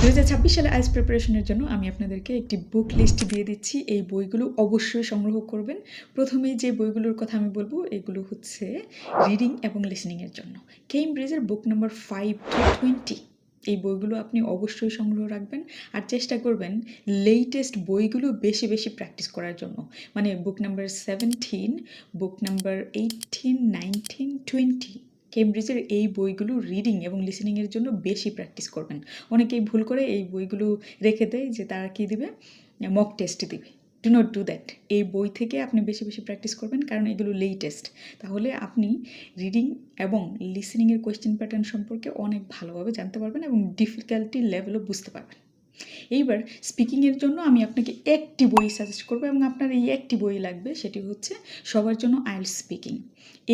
2026 সালে আইএলটিএস প্রিপারেশনের জন্য আমি আপনাদেরকে একটি বুক লিস্ট দিয়ে দিচ্ছি। এই বইগুলো অবশ্যই সংগ্রহ করবেন। প্রথমেই যে বইগুলোর কথা আমি বলব, এগুলো হচ্ছে রিডিং এবং লিসেনিংয়ের জন্য। কেমব্রিজের বুক নাম্বার 5 to 20 এই বইগুলো আপনি অবশ্যই সংগ্রহ রাখবেন। আর চেষ্টা করবেন লেটেস্ট বইগুলো বেশি বেশি প্র্যাকটিস করার জন্য। মানে বুক নাম্বার 17, বুক নাম্বার 18, 19, 20 কেমব্রিজের এই বইগুলো রিডিং এবং লিসেনিংয়ের জন্য বেশি প্র্যাকটিস করবেন। অনেকেই ভুল করে এই বইগুলো রেখে দেয় যে তারা কী দিবে, মক টেস্ট দিবে। Do not do that. এই বই থেকে আপনি বেশি বেশি প্র্যাকটিস করবেন, কারণ এগুলো লেটেস্ট। তাহলে আপনি রিডিং এবং লিসেনিংয়ের কোয়েশ্চেন প্যাটার্ন সম্পর্কে অনেক ভালোভাবে জানতে পারবেন এবং ডিফিকাল্টি লেভেলও বুঝতে পারবেন। এইবার স্পিকিংয়ের জন্য আমি আপনাকে একটি বই সাজেস্ট করবো এবং আপনার এই একটি বই লাগবে, সেটি হচ্ছে সবার জন্য আইএলটিএস স্পিকিং।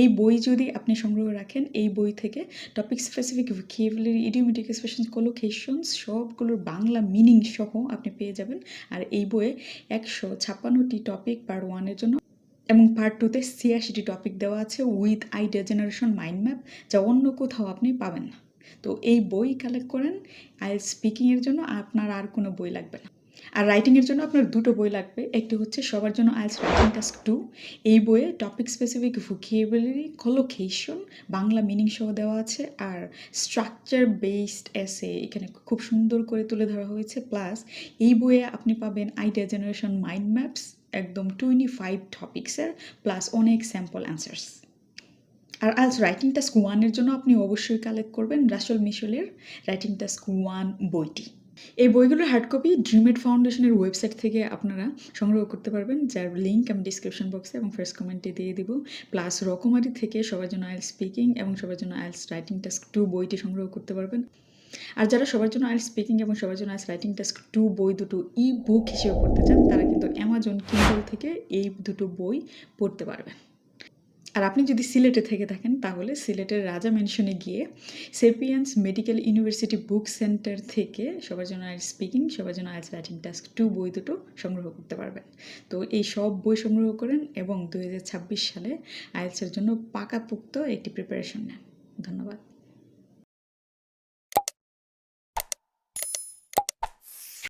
এই বই যদি আপনি সংগ্রহ রাখেন, এই বই থেকে topic specific vocabulary, idiomatic expressions, collocations সবগুলোর বাংলা মিনিং সহ আপনি পেয়ে যাবেন। আর এই বইয়ে 156টি টপিক পার্ট 1-এর জন্য এবং পার্ট 2-তে 86টি টপিক দেওয়া আছে with idea generation mind map, যা অন্য কোথাও আপনি পাবেন না। তো এই বই কালেক্ট করেন। আইএলটিএস স্পিকিংয়ের জন্য আপনার আর কোনো বই লাগবে না। আর রাইটিংয়ের জন্য আপনার দুটো বই লাগবে। একটি হচ্ছে সবার জন্য আইএলটিএস রাইটিং টাস্ক 2। এই বইয়ে topic specific vocabulary, collocation, Bangla meaning সহ দেওয়া আছে। আর স্ট্রাকচার বেসড এসে এখানে খুব সুন্দর করে তুলে ধরা হয়েছে। প্লাস এই বইয়ে আপনি পাবেন আইডিয়া জেনারেশন মাইন্ড ম্যাপস, একদম 25 টপিক্সের, প্লাস অনেক স্যাম্পল অ্যান্সার্স। আর আইএলটিএস রাইটিং টাস্ক 1-এর জন্য আপনি অবশ্যই কালেক্ট করবেন রাসেল মিশেলের রাইটিং টাস্ক 1 বইটি। এই বইগুলোর হার্ড কপি ড্রিমেড ফাউন্ডেশনের ওয়েবসাইট থেকে আপনারা সংগ্রহ করতে পারবেন, যার লিঙ্ক আমি ডিসক্রিপশন বক্সে এবং ফার্স্ট কমেন্টে দিয়ে দিব। প্লাস রকমারি থেকে সবার জন্য আইএলটিএস স্পিকিং এবং সবার জন্য আইএলটিএস রাইটিং টাস্ক 2 বইটি সংগ্রহ করতে পারবেন। আর যারা সবার জন্য আইএলটিএস স্পিকিং এবং সবার জন্য আইএলটিএস রাইটিং টাস্ক 2 বই দুটো ই বুক হিসেবে পড়তে চান, তারা কিন্তু অ্যামাজন কিন্ডল থেকে এই দুটো বই পড়তে পারবেন। আর আপনি যদি সিলেটে থেকে থাকেন, তাহলে সিলেটের রাজা ম্যানশনে গিয়ে sapiens medical university book centre থেকে সবার জন্য আইএলটিএস স্পিকিং, সবার জন্য আইএলটিএস রাইটিং টাস্ক 2 বই দুটো সংগ্রহ করতে পারবেন। তো এই সব বই সংগ্রহ করেন এবং 2026 সালে আইএলটিএসের জন্য পাকাপোক্ত একটি প্রিপারেশন নেন। ধন্যবাদ।